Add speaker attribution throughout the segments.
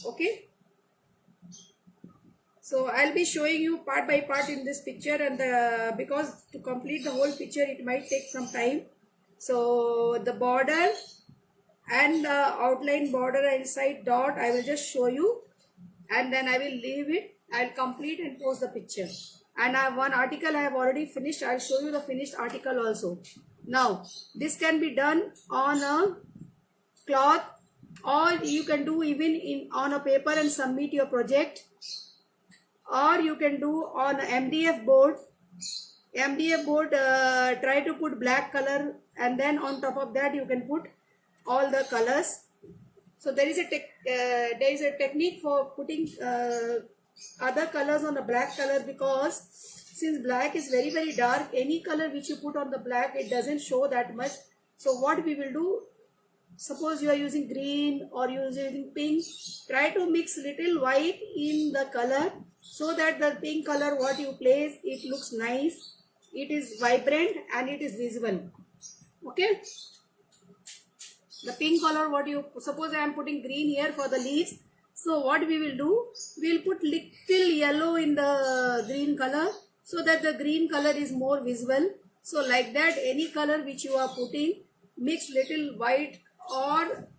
Speaker 1: Okay. So I'll be showing you part by part in this picture, and because to complete the whole picture it might take some time. So the border and the outline border inside dot I will just show you, and then I will leave it. I'll complete and post the picture. And I have one article I have already finished. I'll show you the finished article also. Now this can be done on a cloth, or you can do even on a paper and submit your project, or you can do on MDF board. MDF board, try to put black color, and then on top of that you can put all the colors. So there is a technique for putting other colors on the black color, because since black is very very dark, any color which you put on the black, it doesn't show that much. So what we will do, suppose you are using green or you are using pink, try to mix little white in the color, so that the pink color what you place, it looks nice, it is vibrant and it is visible. Okay. The pink color what you, suppose I am putting green here for the leaves. So what we will do, we will put little yellow in the green color, so that the green color is more visible. So like that, any color which you are putting, mix little white or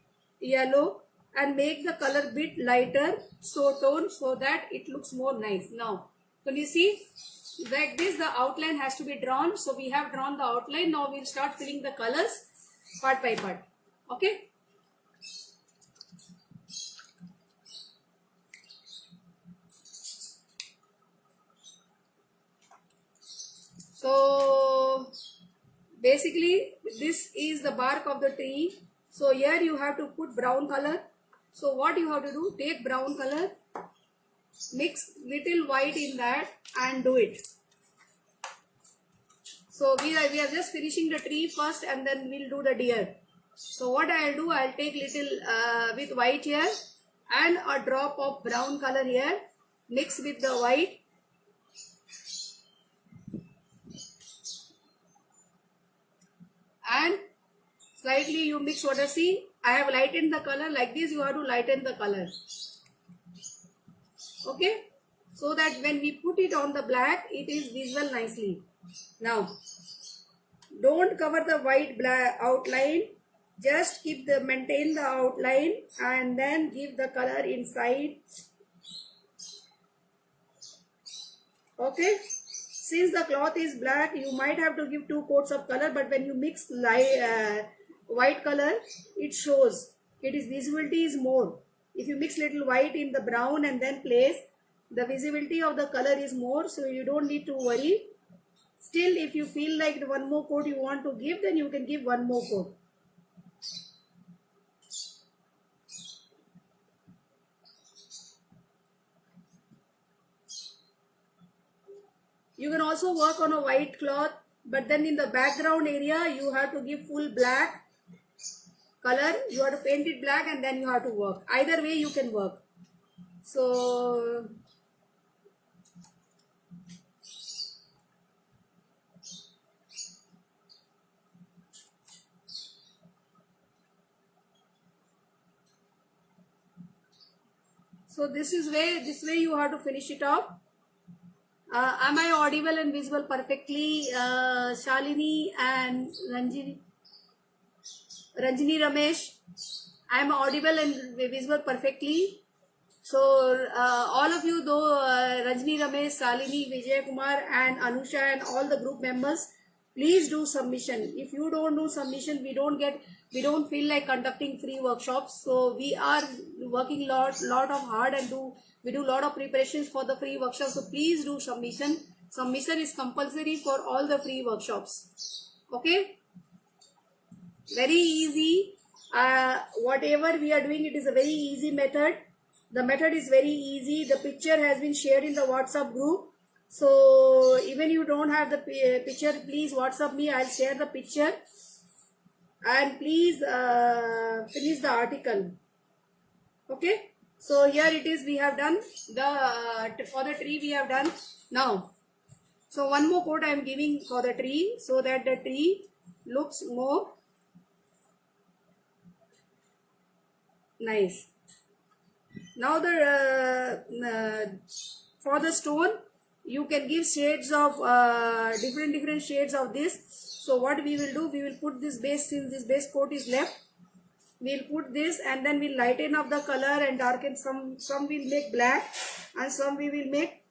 Speaker 1: yellow and make the color bit lighter, so tone, so that it looks more nice. Now can you see, like this the outline has to be drawn. So we have drawn the outline. Now we'll start filling the colors part by part. Okay. So basically this is the bark of the tree. So here you have to put brown color. So what you have to do, take brown color, mix little white in that and do it. So we are just finishing the tree first, and then we'll do the deer. So what I'll do, I'll take little with white here and a drop of brown color here, mix with the white, and slightly you mix water. See, I have lightened the color. Like this you have to lighten the color. Okay, so that when we put it on the black, it is visible nicely. Now don't cover the white black outline, just keep the maintain the outline and then give the color inside. Okay, since the cloth is black, you might have to give 2 coats of color, but when you mix white color, it shows, it is visibility is more. If you mix little white in the brown and then place, the visibility of the color is more, so you don't need to worry. Still, if you feel like one more coat you want to give, then you can give one more coat. You can also work on a white cloth, but then in the background area you have to give full black color. You have to paint it black and then you have to work. Either way you can work. So this way you have to finish it off. Am I audible and visible perfectly, Shalini and Ranjini Ramesh? I am audible and visible perfectly. So all of you, though Ranjini Ramesh, Shalini, Vijay Kumar and Anusha and all the group members, please do submission. If you don't do submission, we don't feel like conducting free workshops. So we are working lot of hard, and we do lot of preparations for the free workshops. So please do submission. Submission is compulsory for all the free workshops. Okay, very easy. Whatever we are doing, it is a very easy method. The method is very easy. The picture has been shared in the WhatsApp group. So even you don't have the picture, please WhatsApp me. I'll share the picture. And please finish the article. Okay. So here it is. We have done the for the tree. We have done now. So one more coat I am giving for the tree, so that the tree looks more nice. Now for the stone, you can give shades of different shades of this. So what we will do, we will put this base, since this base coat is left, we'll put this and then we'll lighten up the color and darken. Some we'll make black and some we will make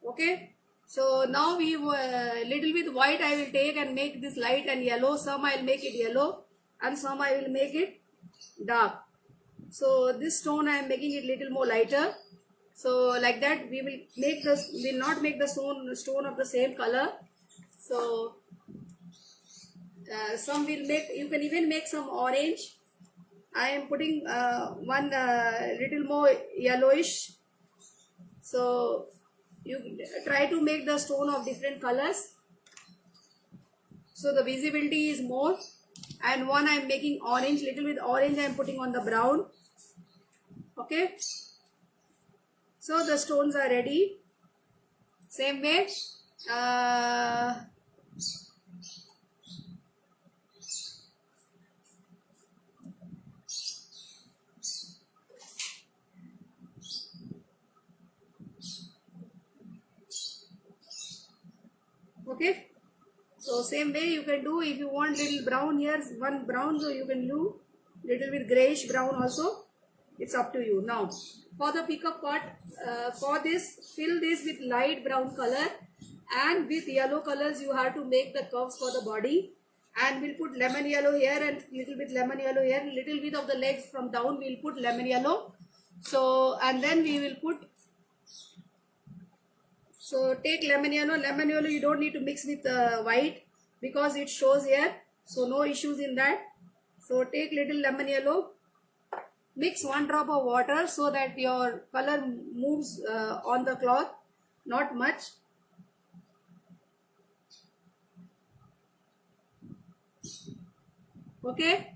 Speaker 1: okay. So now we little bit white I will take and make this light and yellow. Some I will make it yellow and some I will make it dark. So this stone I am making it little more lighter. So like that we will not make the stone of the same color. So some will make, you can even make some orange. I am putting one little more yellowish. So you try to make the stone of different colors, so the visibility is more. And one I am making orange, little bit orange I am putting on the brown. Okay, so the stones are ready. Same way, okay. So same way you can do. If you want little brown here, one brown, so you can do little bit grayish brown also. It's up to you. Now for the peacock part, for this, fill this with light brown color and with yellow colors you have to make the curves for the body. And we'll put lemon yellow here and little bit lemon yellow here. Little bit of the legs from down we'll put lemon yellow. So and then we will put, so take lemon yellow. Lemon yellow you don't need to mix with white because it shows here. So no issues in that. So take little lemon yellow. Mix 1 drop of water so that your color moves on the cloth. Not much. Okay.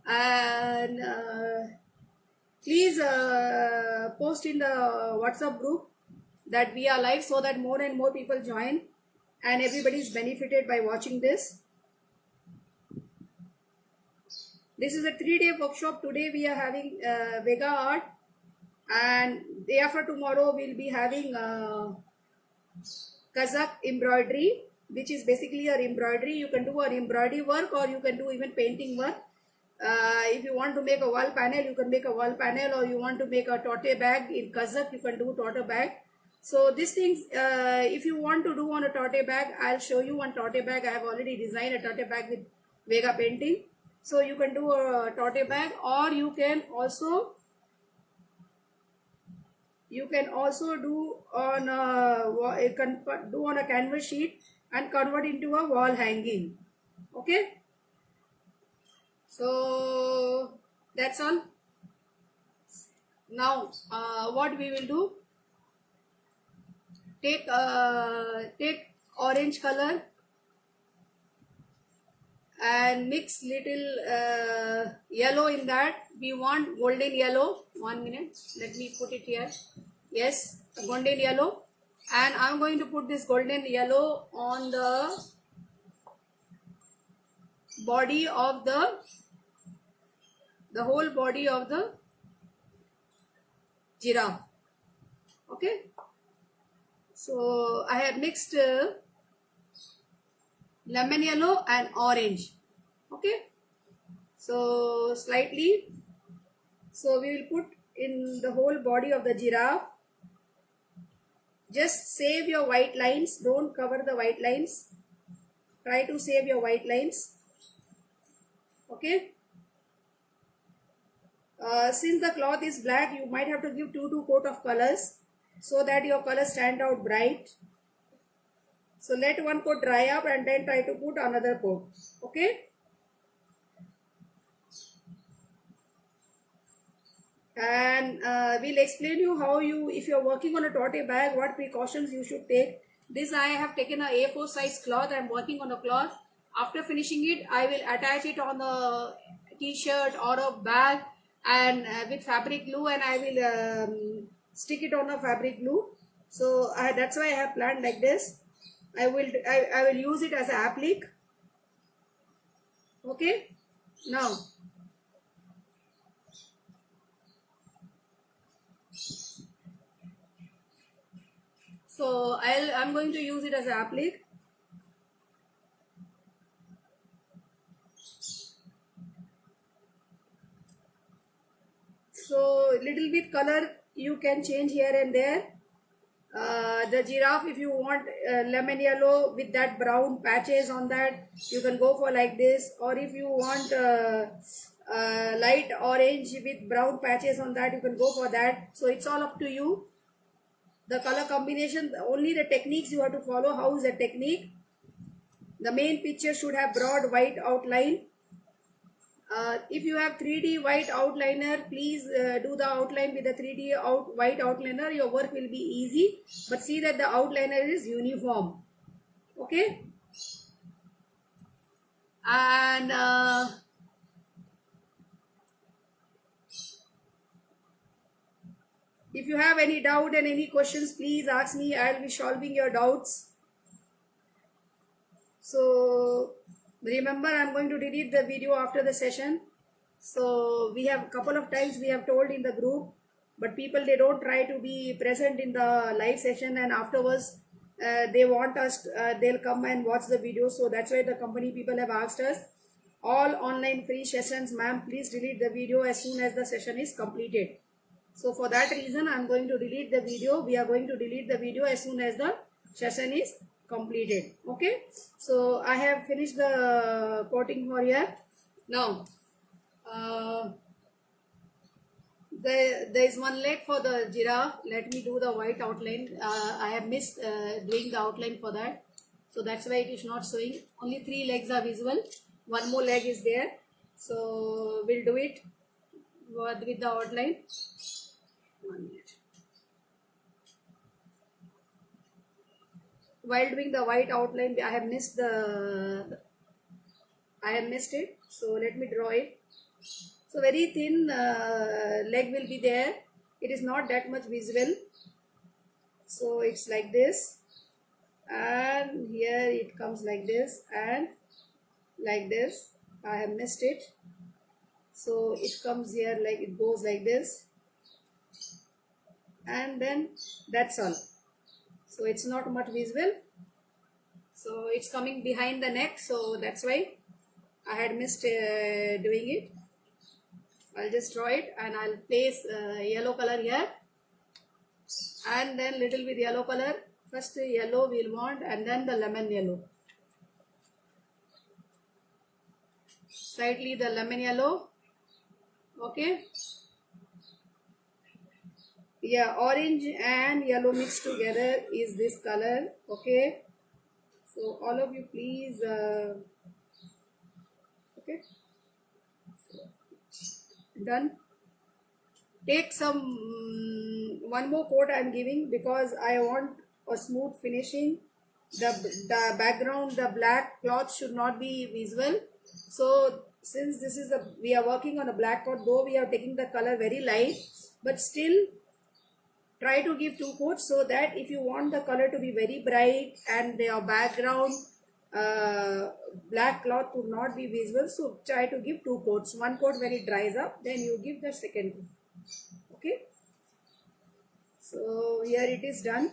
Speaker 1: And please post in the WhatsApp group that we are live, so that more and more people join and everybody is benefited by watching this. This is a 3-day workshop. Today we are having Vega art, and day after tomorrow we'll be having Kazakh embroidery, which is basically a embroidery. You can do an embroidery work or you can do even painting work. If you want to make a wall panel, you can make a wall panel, or you want to make a tote bag in Kazakh, you can do tote bag. So these things, if you want to do on a tote bag, I'll show you one tote bag. I have already designed a tote bag with Vega painting. So you can do a tote bag, or you can also do on a canvas sheet and convert into a wall hanging. Okay. So that's all. Now what we will do, take orange color and mix little yellow in that. We want golden yellow. 1 minute, let me put it here. Yes, golden yellow. And I'm going to put this golden yellow on the body of the whole body of the giraffe. Okay. So I have mixed lemon yellow and orange. Okay. So slightly. So we will put in the whole body of the giraffe. Just save your white lines. Don't cover the white lines. Try to save your white lines. Okay. Since the cloth is black, you might have to give 2 coat of colors so that your colors stand out bright. So let one coat dry up and then try to put another coat. Okay. and we'll explain you how you, if you're working on a tote bag, what precautions you should take. This I have taken a A4 size cloth. I'm working on a cloth. After finishing it, I will attach it on a t-shirt or a bag, and with fabric glue, and I will stick it on a fabric glue. So that's why I have planned like this. I will use it as an applique. Okay, now so I'm going to use it as an applique. So little bit color you can change here and there. The giraffe, if you want lemon yellow with that brown patches on that, you can go for like this. Or if you want light orange with brown patches on that, you can go for that. So it's all up to you. The color combination, only the techniques you have to follow. How is the technique? The main picture should have broad white outline. If you have 3D white outliner, please do the outline with the 3D white outliner. Your work will be easy. But see that the outliner is uniform. Okay? And if you have any doubt and any questions, please ask me. I will be solving your doubts. So remember, I'm going to delete the video after the session. So we have a couple of times we have told in the group, but people, they don't try to be present in the live session, and afterwards they want us, they'll come and watch the video. So that's why the company people have asked us, all online free sessions, ma'am, please delete the video as soon as the session is completed. So for that reason, I'm going to delete the video. We are going to delete the video as soon as the session is completed. Okay, so I have finished the coating for here. Now there is one leg for the giraffe. Let me do the white outline. I have missed doing the outline for that, so that's why it is not showing. Only 3 legs are visible. One more leg is there, so we'll do it with the outline. 1 minute. While doing the white outline, I have missed it. So let me draw it. So very thin leg will be there. It is not that much visible. So it's like this, and here it comes like this and like this. I have missed it. So it comes here, like it goes like this, and then that's all. So it's not much visible. So it's coming behind the neck. So that's why I had missed doing it. I'll just draw it, and I'll place yellow color here, and then little bit yellow color. First yellow we'll want, and then the lemon yellow. Slightly the lemon yellow. Okay. Yeah, orange and yellow mixed together is this color. Okay. So all of you please. Okay. Done. Take some one more coat I am giving, because I want a smooth finishing. The background, the black cloth should not be visible. So since this is we are working on a black cloth, though we are taking the color very light, but still try to give 2 coats, so that if you want the color to be very bright and your background black cloth would not be visible, so try to give 2 coats. 1 coat when it dries up, then you give the second coat. Okay, so here it is done.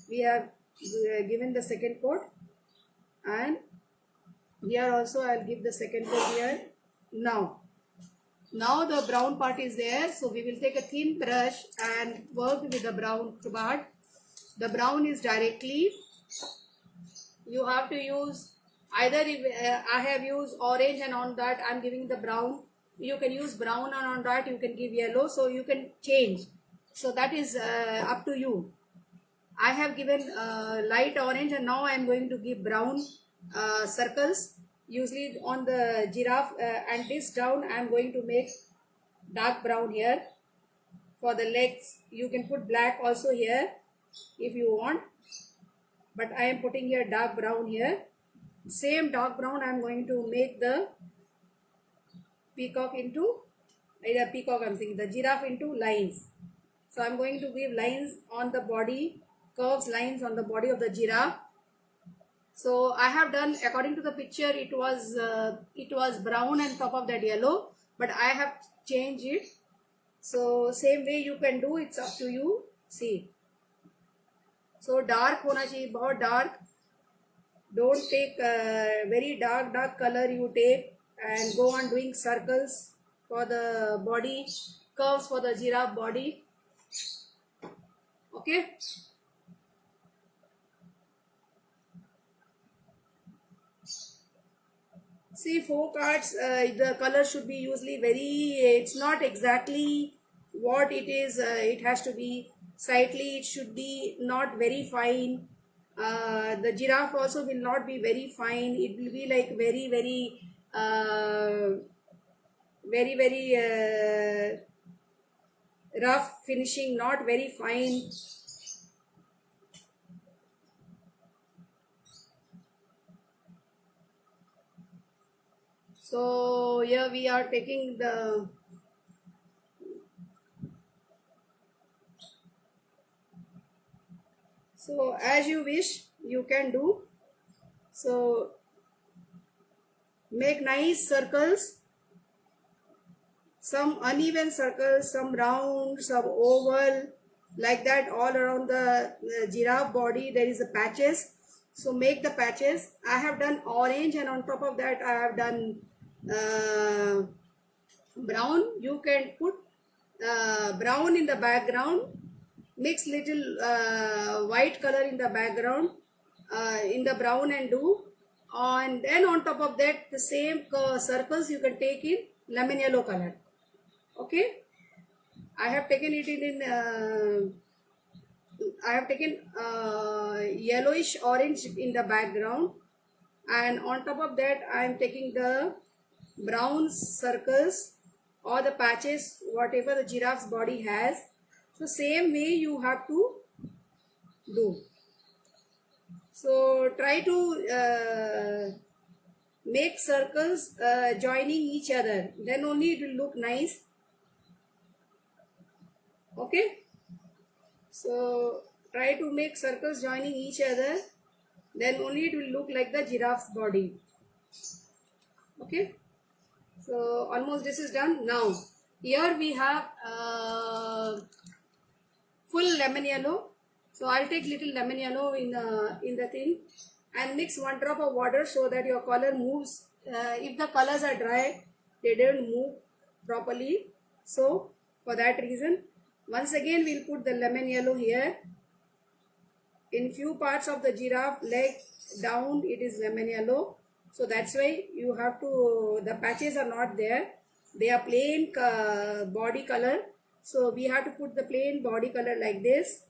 Speaker 1: We have given the second coat, and here also I'll give the second coat here. Now the brown part is there, so we will take a thin brush and work with the brown part. The brown is directly, you have to use either, if I have used orange and on that I'm giving the brown. You can use brown, and on that you can give yellow, so you can change. So that is up to you. I have given light orange, and now I am going to give brown circles. Usually on the giraffe and this down I am going to make dark brown here. For the legs, you can put black also here if you want, but I am putting here dark brown here. Same dark brown I am going to make the peacock into, peacock I'm saying, the giraffe into lines. So I'm going to give lines on the body, curves lines on the body of the giraffe. So I have done, according to the picture, it was brown and top of that yellow, but I have changed it. So same way you can do, it's up to you. See, so dark होना चाहिए, बहुत dark. Don't take very dark color you take and go on doing circles for the body, curves for the giraffe body. Okay. See, folk arts, the color should be usually very, it's not exactly what it is. It has to be slightly, it should be not very fine. The giraffe also will not be very fine. It will be like very rough finishing, not very fine. So here we are taking the so as you wish you can do. So make nice circles, some uneven circles, some round, some oval, like that all around the giraffe body. There is a patches, so make the patches. I have done orange, and on top of that I have done brown. You can put brown in the background, mix little white color in the background in the brown and do, and then on top of that the same circles you can take in lemon yellow color. Okay, I have taken it in I have taken yellowish orange in the background, and on top of that I am taking the brown circles or the patches, whatever the giraffe's body has. So same way you have to do. So try to make circles joining each other, then only it will look nice. Okay, so try to make circles joining each other, then only it will look like the giraffe's body. Okay, so almost this is done. Now here we have full lemon yellow. So I'll take little lemon yellow in the thing and mix 1 drop of water so that your color moves. If the colors are dry, they don't move properly. So for that reason, once again we'll put the lemon yellow here. In few parts of the giraffe leg down it is lemon yellow. So that's why you have to, the patches are not there. They are plain body color. So we have to put the plain body color like this.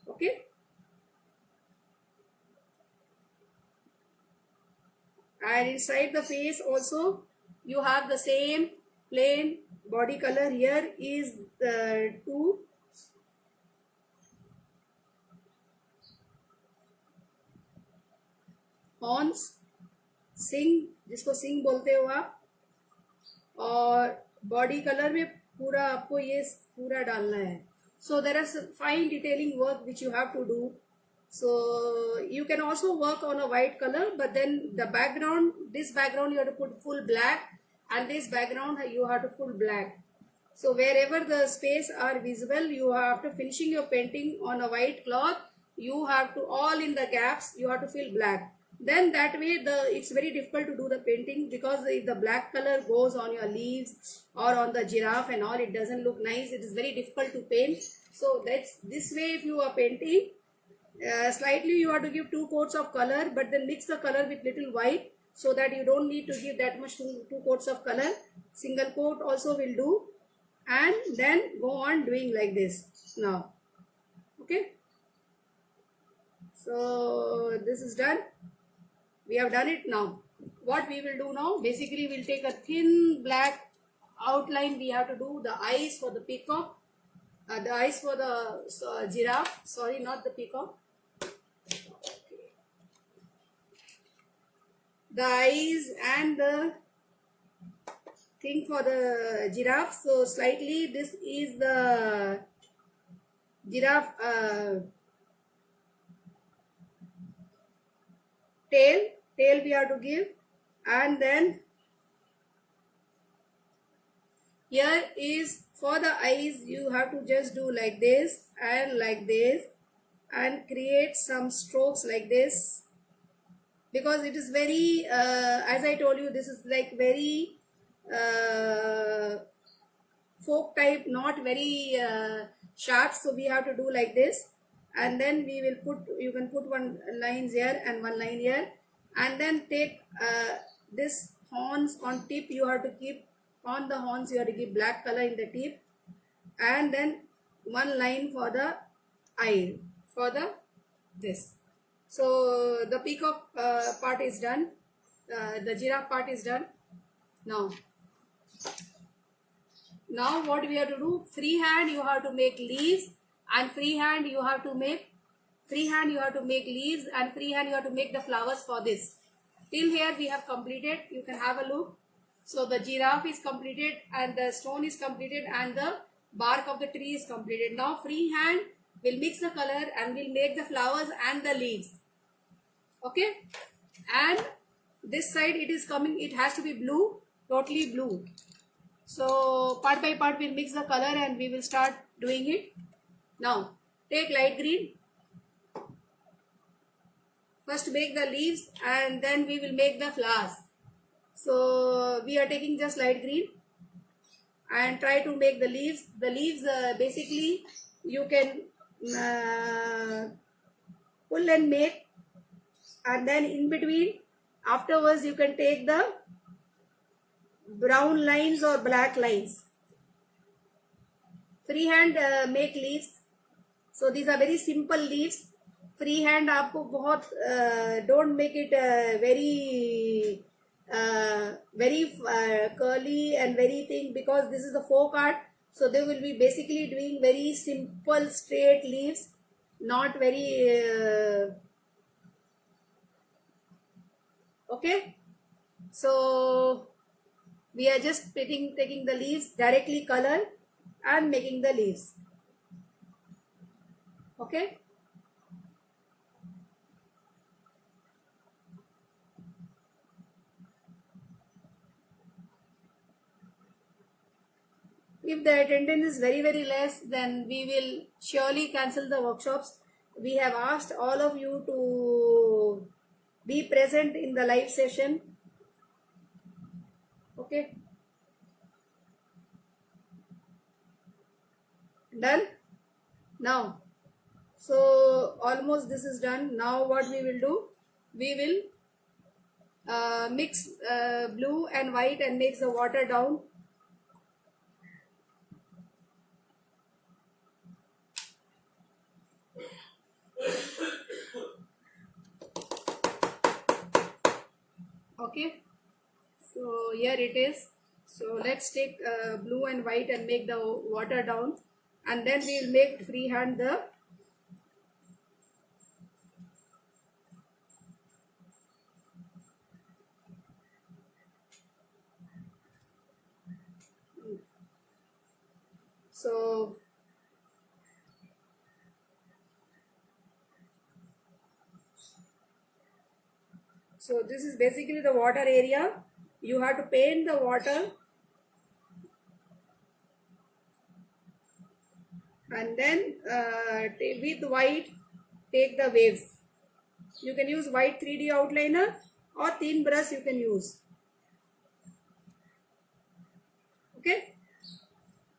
Speaker 1: Okay. And inside the face also you have the same plain body color. Here is the 2 horns, सिंग, जिसको सिंग बोलते हो आप, और body colour में पूरा आपको ये पूरा डालना है. So there is fine detailing work which you have to do. So you can also work on a white color, but then the background, this background you have to put full black, and this background you have to full black. So wherever the space are visible, you have to finishing your painting on a white cloth, you have to all in the gaps you have to fill black. Then that way it's very difficult to do the painting, because if the black color goes on your leaves or on the giraffe and all, it doesn't look nice. It is very difficult to paint. So that's this way. If you are painting, slightly you have to give 2 coats of color, but then mix the color with little white, so that you don't need to give that much two coats of color. Single coat also will do, and then go on doing like this now. Okay, so this is done. We have done it. Now what we will do now, basically we'll take a thin black outline we have to do the eyes for the peacock, the eyes for the giraffe, sorry, not the peacock. The eyes and the thing for the giraffe. So slightly this is the giraffe tail we have to give, and then here is for the eyes you have to just do like this and create some strokes like this, because it is very as I told you, this is like very folk type, not very sharp, so we have to do like this, and then we will put, you can put one lines here and one line here, and then take this horns on tip, you have to keep on the horns, you have to give black color in the tip, and then one line for the eye for the this. So the peacock part is done, the giraffe part is done. Now what we have to do, freehand you have to make leaves, and freehand you have to make leaves, and freehand you have to make the flowers for this. Till here we have completed, you can have a look. So the giraffe is completed, and the stone is completed, and the bark of the tree is completed. Now freehand will mix the color and will make the flowers and the leaves. Okay, and this side it is coming, it has to be blue, totally blue. So part by part we'll mix the color and we will start doing it. Now take light green, first make the leaves and then we will make the flowers. So we are taking just light green and try to make the leaves. The leaves basically you can pull and make, and then in between afterwards you can take the brown lines or black lines. Freehand make leaves. So these are very simple leaves. Freehand आपको बहुत don't make it very curly and very thing, because this is a folk art. So they will be basically doing very simple straight leaves, not very okay. So we are just taking the leaves, directly color and making the leaves. Okay. If the attendance is very less, then we will surely cancel the workshops. We have asked all of you to be present in the live session. Okay. Done? Now, so almost this is done. Now what we will do? We will mix blue and white and mix the water down. Okay, so here it is. So let's take blue and white and make the water down, and then we will make freehand the so this is basically the water area. You have to paint the water, and then with white take the waves. You can use white 3D outliner or thin brush you can use. Okay,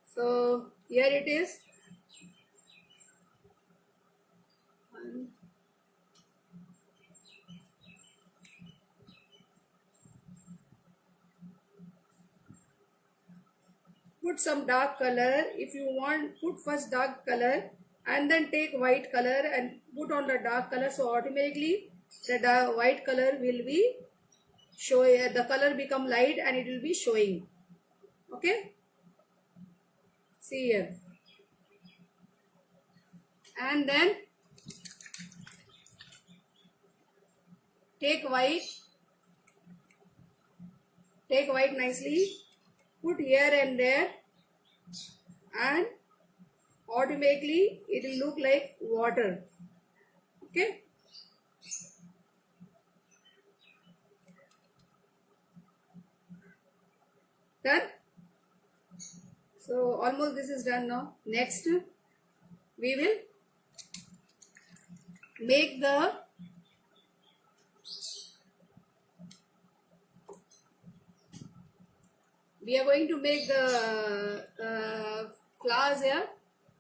Speaker 1: so here it is. Put some dark color. If you want, put first dark color and then take white color and put on the dark color. So automatically the white color will be showing, the color become light and it will be showing. Okay, see here. And then take white nicely, put here and there, and automatically it will look like water. Okay, done. So almost this is done now. Next we will make the we are going to make the flowers here.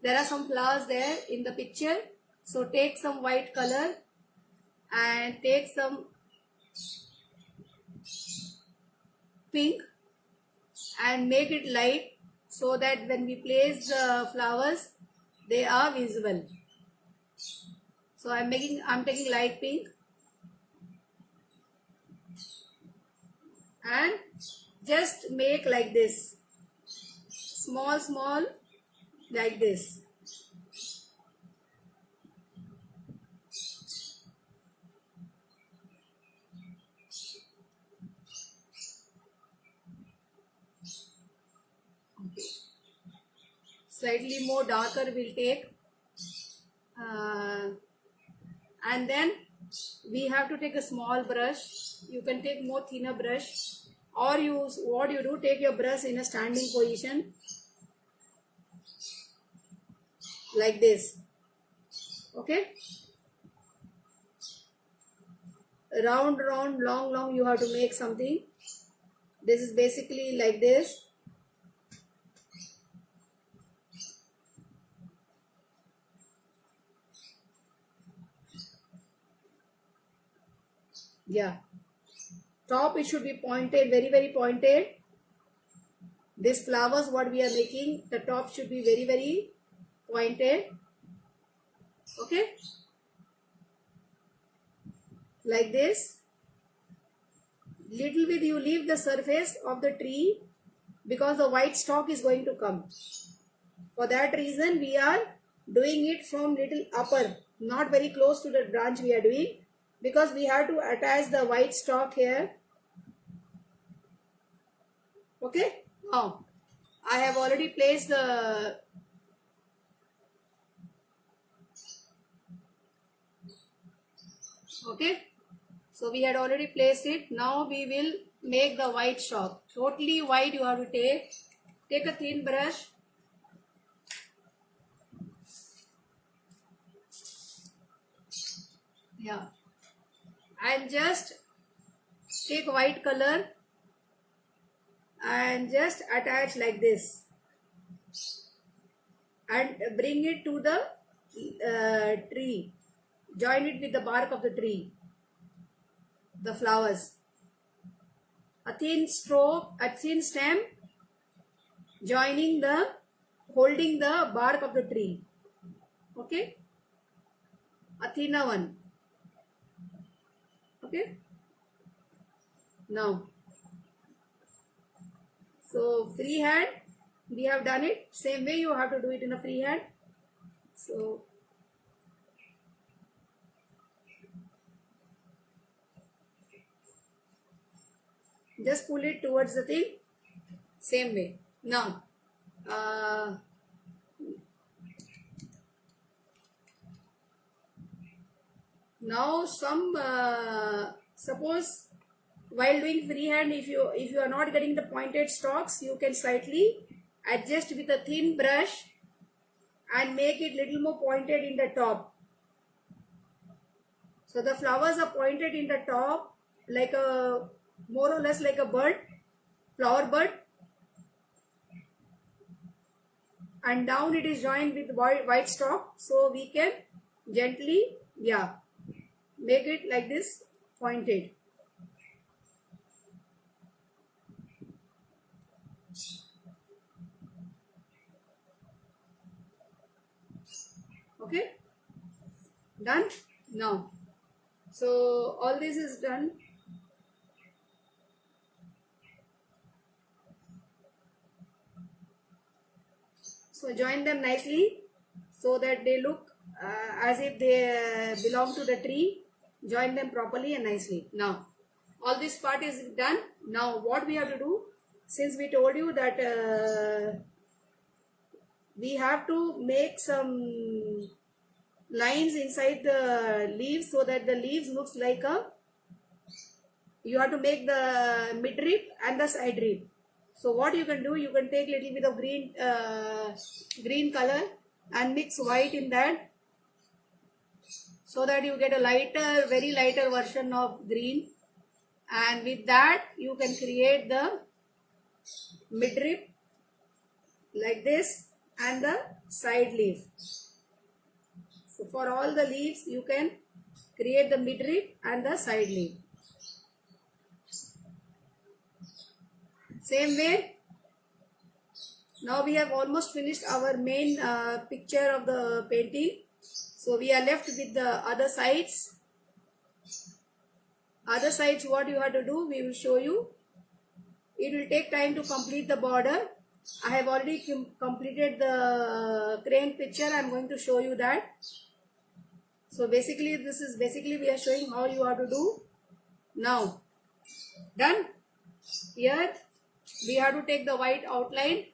Speaker 1: There are some flowers there in the picture. So take some white color and take some pink and make it light so that when we place the flowers, they are visible. So I'm taking light pink and just make like this, small like this. Slightly more darker we'll take, and then we have to take a small brush. You can take more thinner brush, or use what you do, take your brush in a standing position like this. Okay, round, long, you have to make something. This is basically like this. Yeah, top it should be pointed, very pointed. These flowers what we are making, the top should be very pointed. Okay, like this. Little bit you leave the surface of the tree because the white stalk is going to come. For that reason we are doing it from little upper, not very close to the branch we are doing, because we have to attach the white stalk here. Okay, now I have already placed the okay, so we had already placed it. Now we will make the white stalk. Totally white you have to take a thin brush. Yeah, and just take white color and just attach like this and bring it to the tree. Join it with the bark of the tree, the flowers. A thin stroke, a thin stem holding the bark of the tree. Okay, a thinner one. Okay, now so free hand we have done it. Same way you have to do it in a free hand. So just pull it towards the thing, same way. Now now some suppose while doing freehand, if you are not getting the pointed stalks, you can slightly adjust with a thin brush and make it little more pointed in the top. So the flowers are pointed in the top like a more or less like a bird, flower bird, and down it is joined with white stalk. So we can gently, yeah, make it like this pointed. Okay, done. Now so all this is done. So join them nicely so that they look as if they belong to the tree. Join them properly and nicely. Now all this part is done. Now what we have to do, since we told you that we have to make some lines inside the leaves so that the leaves looks like a, you have to make the midrib and the side rib. So what you can do, you can take little bit of green color and mix white in that, so that you get a lighter, very lighter version of green, and with that you can create the midrib like this and the side leaf. So for all the leaves you can create the midrib and the side leaf. Same way, now we have almost finished our main picture of the painting. So we are left with the other sides. Other sides, what you have to do, we will show you. It will take time to complete the border. I have already completed the crane picture. I am going to show you that. So basically, this is we are showing how you have to do. Now, done. Here, we have to take the white outline.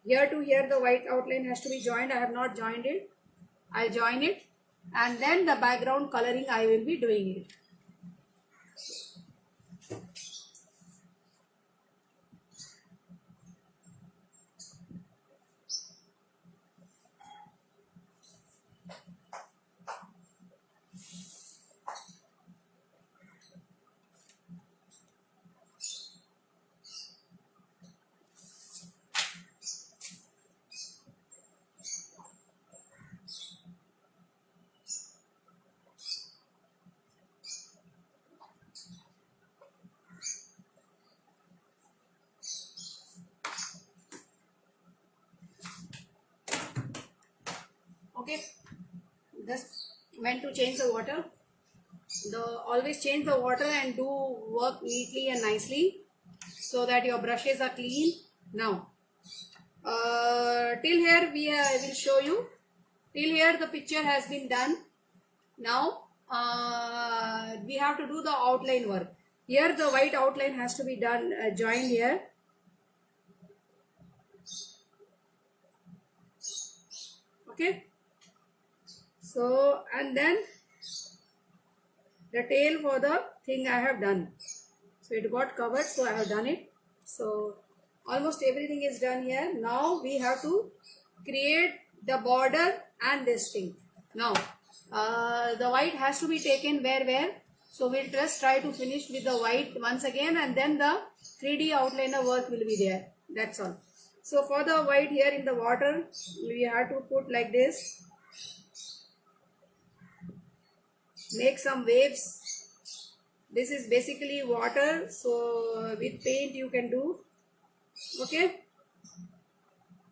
Speaker 1: Here to here, the white outline has to be joined. I have not joined it. I'll join it. And then the background coloring, I will be doing it. Okay, just when to change the water. Always change the water and do work neatly and nicely so that your brushes are clean. Now, till here I will show you. Till here the picture has been done. Now we have to do the outline work. Here the white outline has to be done, joined here. Okay. So, and then the tail for the thing I have done. So it got covered, so I have done it. So almost everything is done here. Now we have to create the border and this thing. Now the white has to be taken where. So we'll just try to finish with the white once again, and then the 3D outliner work will be there. That's all. So for the white here in the water, we have to put like this. Make some waves. This is basically water, so with paint you can do. Okay.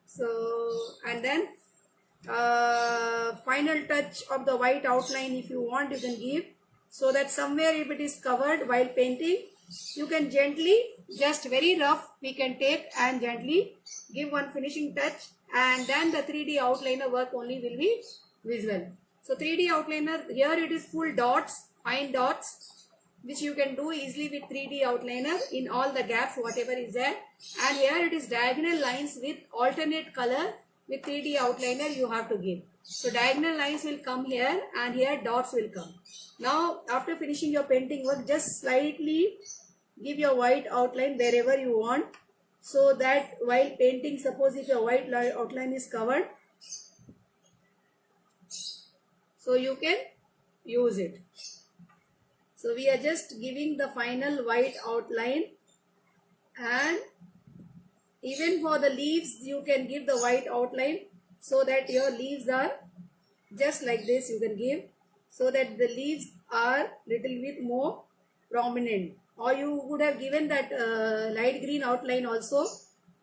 Speaker 1: So, and then final touch of the white outline, if you want, you can give, so that somewhere if it is covered while painting, you can gently, just very rough, we can take and gently give one finishing touch, and then the 3D outliner work only will be visible. So 3D outliner, here it is full dots, fine dots, which you can do easily with 3D outliner in all the gaps, whatever is there. And here it is diagonal lines with alternate color. With 3D outliner you have to give. So diagonal lines will come here, and here dots will come. Now after finishing your painting work, just slightly give your white outline wherever you want, so that while painting, suppose if your white outline is covered, so you can use it. So we are just giving the final white outline, and even for the leaves you can give the white outline, so that your leaves are just like this. You can give so that the leaves are little bit more prominent, or you would have given that light green outline also,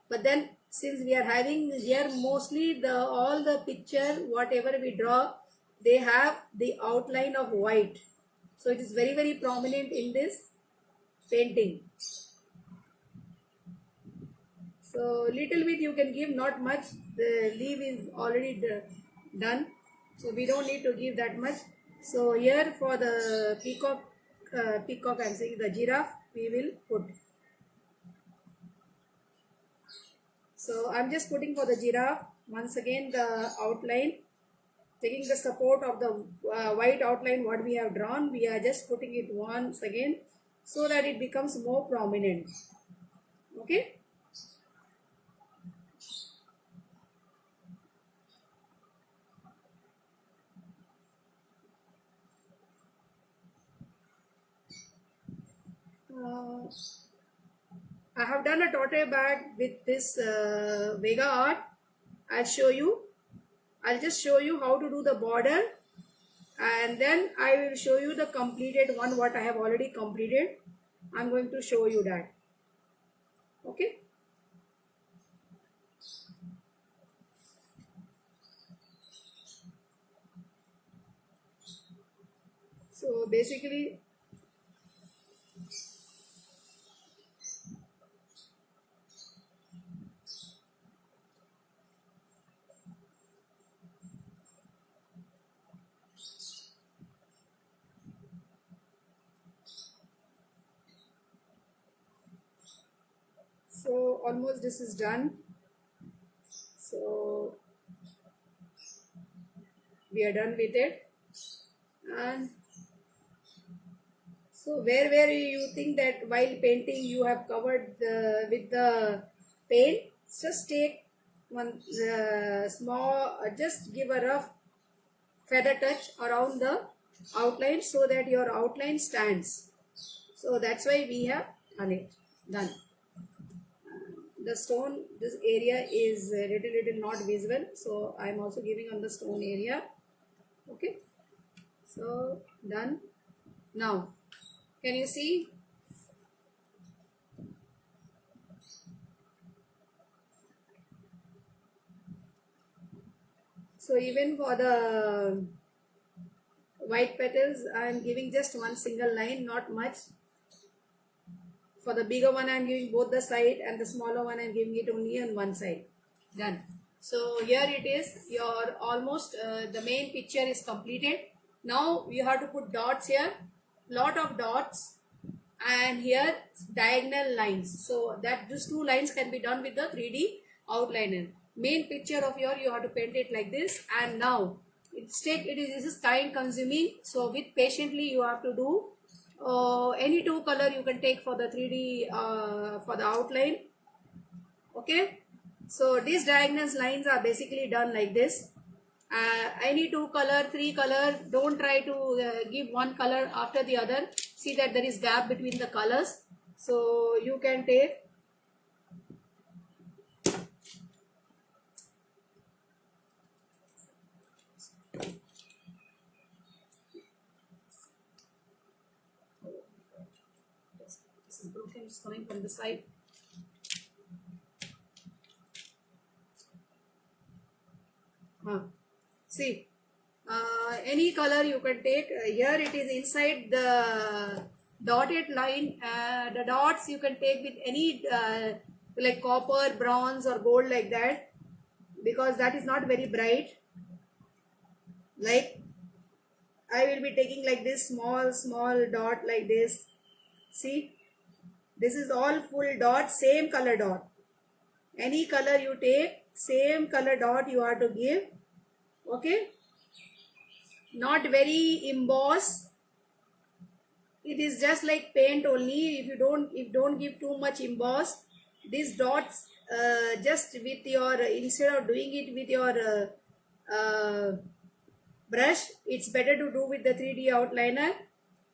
Speaker 1: but then since we are having here mostly all the picture whatever we draw, they have the outline of white, so it is very, very prominent in this painting. So little bit you can give, not much. The leaf is already done, so we don't need to give that much. So here for the peacock, I'm saying the giraffe, we will put. So I'm just putting for the giraffe once again the outline, taking the support of the white outline what we have drawn. We are just putting it once again so that it becomes more prominent. Okay. Uh, I have done a tote bag with this Vega art. I'll show you. I'll just show you how to do the border, and then I will show you the completed one what I have already completed. I'm going to show you that. Okay. So basically, so almost this is done. So we are done with it. And so where you think that while painting you have covered with the paint, just take one small, just give a rough feather touch around the outline so that your outline stands. So that's why we have done. The stone, this area is little not visible, so I'm also giving on the stone area. Okay, so done. Now can you see? So even for the white petals, I am giving just one single line, not much. For the bigger one, I am giving both the side, and the smaller one, I am giving it only on one side. Done. So here it is. Your almost the main picture is completed. Now you have to put dots here, lot of dots, and here diagonal lines. So that these two lines can be done with the 3D outliner. Main picture of you have to paint it like this. And now this is time consuming. So with patiently you have to do. Any two color you can take for the 3D for the outline. Okay. So these diagonal lines are basically done like this. Any two color, three color, don't try to give one color after the other. See that there is gap between the colors. So you can take this is broken, it's coming from the side. See, any color you can take. Here it is inside the dotted line. The dots you can take with any like copper, bronze or gold like that, because that is not very bright. Like I will be taking like this small dot like this. See, this is all full dot, same color dot. Any color you take, same color dot you have to give. Okay, not very emboss. It is just like paint only. If you don't give too much emboss, these dots just with your, instead of doing it with your brush, it's better to do with the 3D outliner.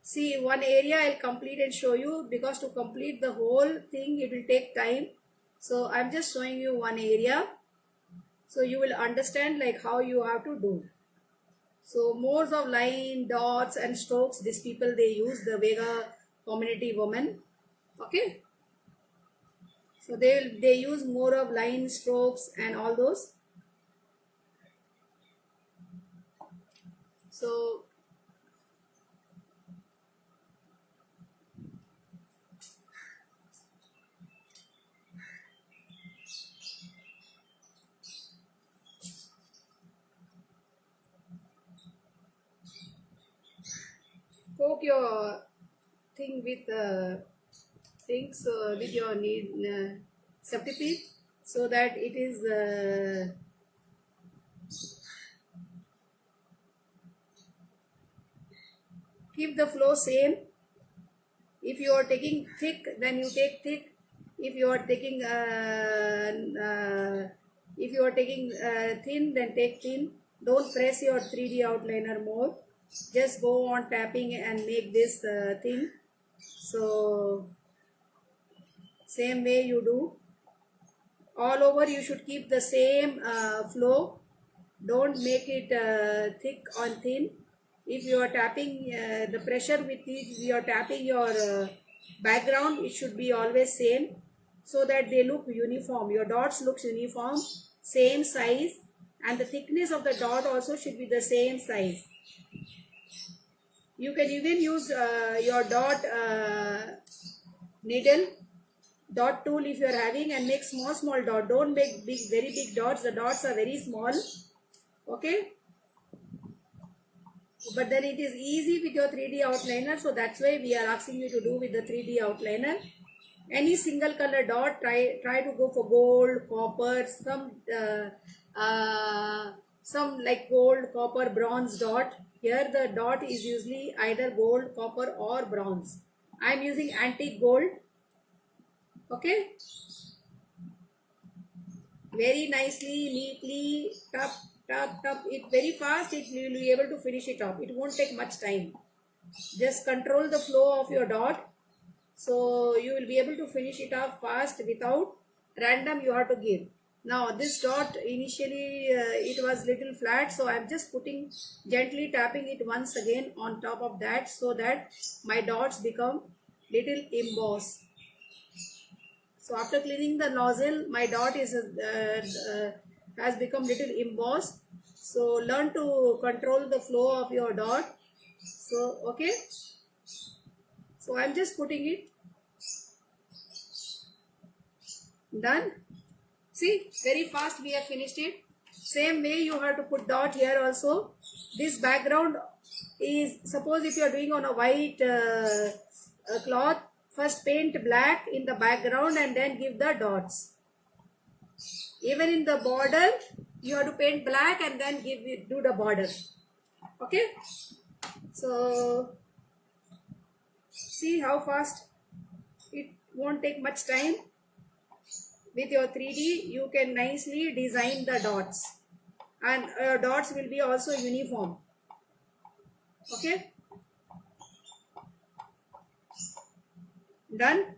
Speaker 1: See, one area I'll complete and show you, because to complete the whole thing it will take time. So I'm just showing you one area, so you will understand like how you have to do. So modes of line, dots and strokes, these people they use, the Vega community women. Okay. So they use more of line, strokes and all those. So poke your thing with things with your centipede so that it is keep the flow same. If you are taking thick, then you take thick. If you are taking thin, then take thin. Don't press your 3D outliner more. Just go on tapping and make this thing. So same way you do. All over you should keep the same flow. Don't make it thick or thin. If you are tapping the pressure with it, you are tapping your background, it should be always same so that they look uniform. Your dots looks uniform, same size, and the thickness of the dot also should be the same size. You can even use your dot needle, dot tool if you are having, and make small dot. Don't make very big dots. The dots are very small. Okay. But then it is easy with your 3D outliner, so that's why we are asking you to do with the 3D outliner. Any single color dot, try to go for gold, copper, some like gold, copper, bronze dot. Here the dot is usually either gold, copper or bronze. I am using antique gold. Okay. Very nicely, neatly, tap it very fast. You will be able to finish it off. It won't take much time. Just control the flow of your dot, so you will be able to finish it off fast without random you have to give. Now this dot initially it was little flat, so I am just putting gently tapping it once again on top of that so that my dots become little embossed. So after cleaning the nozzle, my dot is has become little embossed. So learn to control the flow of your dot. So okay. So I'm just putting it. Done. See, very fast we have finished it. Same way you have to put dot here also. This background is, suppose if you are doing on a white cloth, first paint black in the background and then give the dots. Even in the border, you have to paint black and then do the border. Okay. So see how fast. It won't take much time. With your 3D, you can nicely design the dots, and dots will be also uniform. Okay. Done.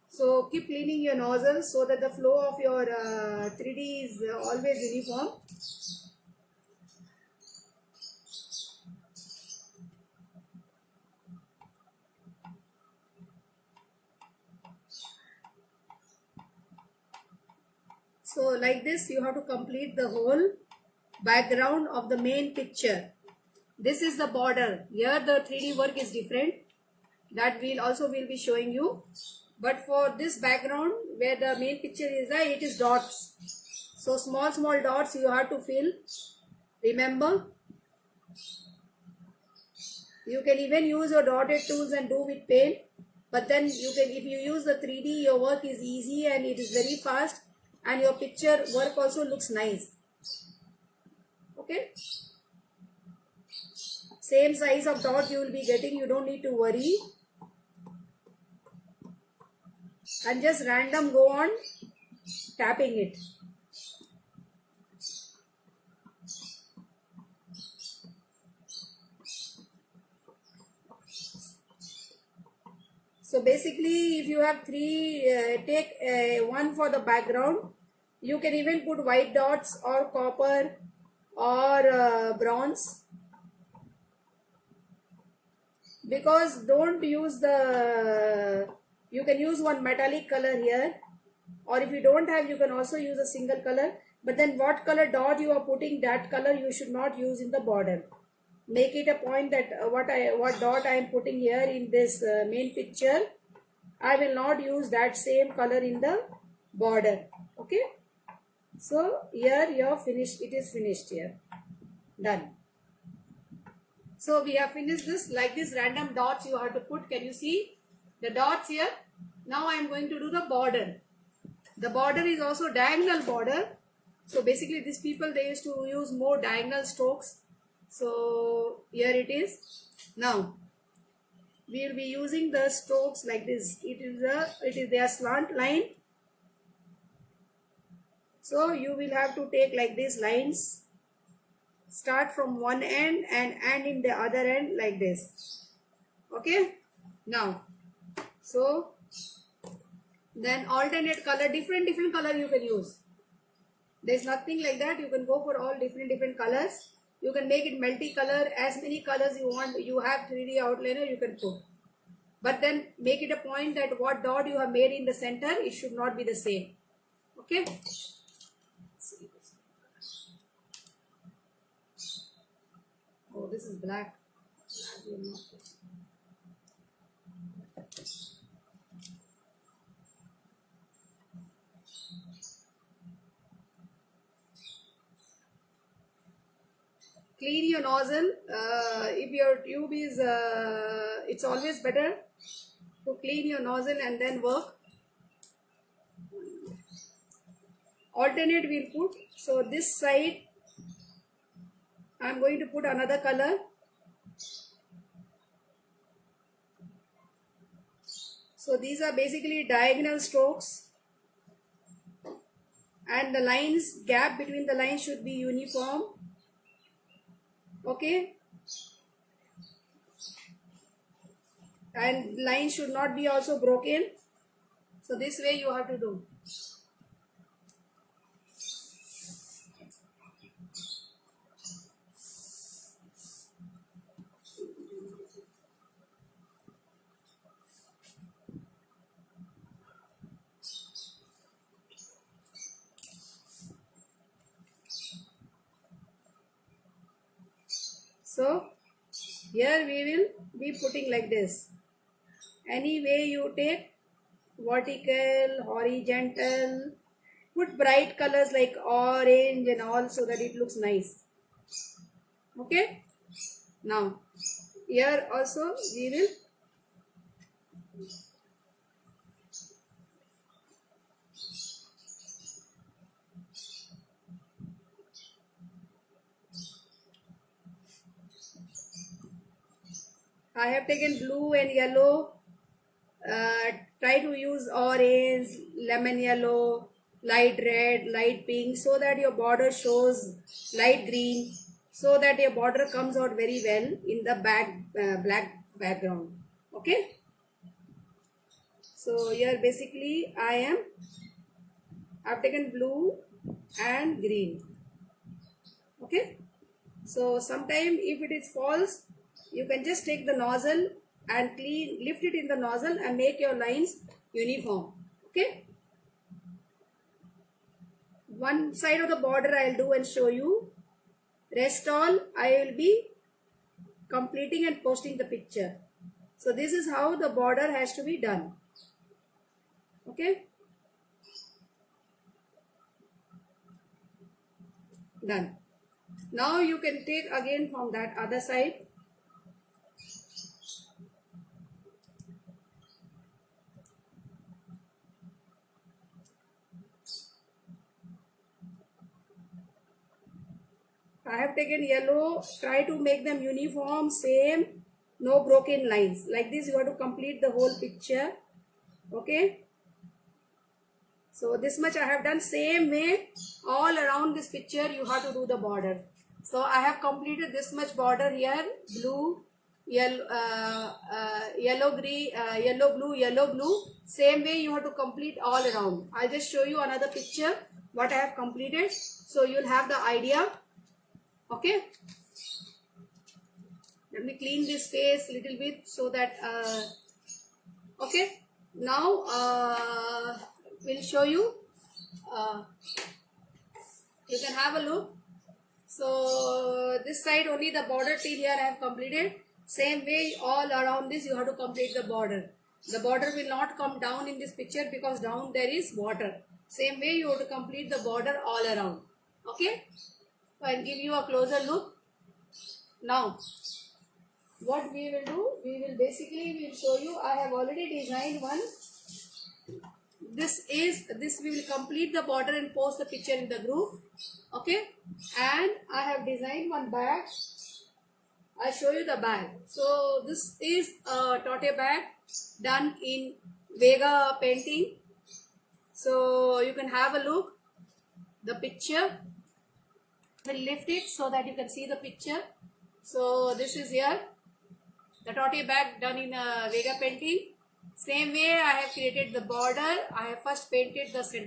Speaker 1: So keep cleaning your nozzle so that the flow of your 3D is always uniform. So like this you have to complete the whole background of the main picture. This is the border. Here the 3D work is different. That will be showing you. But for this background where the main picture is there, it is dots. So small dots you have to fill. Remember, you can even use your dotted tools and do with paint. But then you can, if you use the 3D, your work is easy and it is very fast, and your picture work also looks nice. Okay. Same size of dot you will be getting. You don't need to worry. And just random go on tapping it. So basically, if you have three, take one for the background. You can even put white dots or copper or bronze. Because don't use the, you can use one metallic color here, or if you don't have, you can also use a single color. But then what color dot you are putting, that color you should not use in the border. Make it a point that what dot I am putting here in this main picture, I will not use that same color in the border. Okay. So here you're finished. It is finished here. Done. So we have finished this. Like this random dots you have to put. Can you see the dots here? Now I am going to do the border. The border is also diagonal border. So basically these people, they used to use more diagonal strokes. So here it is. Now we will be using the strokes like this. It is their slant line. So you will have to take like these lines. Start from one end and end in the other end like this. Okay. Now, so then alternate color, different color you can use. There's nothing like that. You can go for all different colors. You can make it multi-color, as many colors you want. You have 3D outliner, you can put. But then make it a point that what dot you have made in the center, it should not be the same. Okay. Oh, this is black. Clean your nozzle. If your tube is, it's always better to clean your nozzle and then work. Alternate we'll put. So this side I'm going to put another color. So these are basically diagonal strokes, and the lines, gap between the lines should be uniform. Okay, and line should not be also broken. So this way you have to do. So here we will be putting like this. Any way you take, vertical, horizontal, put bright colors like orange and all so that it looks nice. Okay. Now here also we will I have taken blue and yellow. Try to use orange, lemon yellow, light red, light pink, so that your border shows light green, so that your border comes out very well in the black background. Okay. So here basically I've taken blue and green. Okay. So sometime if it is false, you can just take the nozzle and lift it in the nozzle and make your lines uniform. Okay. One side of the border I will do and show you. Rest all I will be completing and posting the picture. So this is how the border has to be done. Okay. Done. Now you can take again from that other side. I have taken yellow, try to make them uniform, same, no broken lines. Like this you have to complete the whole picture. Okay. So this much I have done. Same way all around this picture you have to do the border. So I have completed this much border here, blue, yellow, green, yellow, blue. Same way you have to complete all around. I'll just show you another picture what I have completed, so you'll have the idea. Okay. Let me clean this face a little bit so that okay. Now we'll show you. You can have a look. So this side only the border till here I have completed. Same way all around this you have to complete the border. The border will not come down in this picture because down there is water. Same way you have to complete the border all around. Okay. So I'll give you a closer look. Now, what we will do, we will show you. I have already designed one. This we will complete the border and post the picture in the group. Okay. And I have designed one bag. I'll show you the bag. So this is a tote bag done in Vega painting. So you can have a look. The picture. We'll lift it so that you can see the picture. So this is here. The tote bag done in Vega painting. Same way I have created the border. I have first painted the center.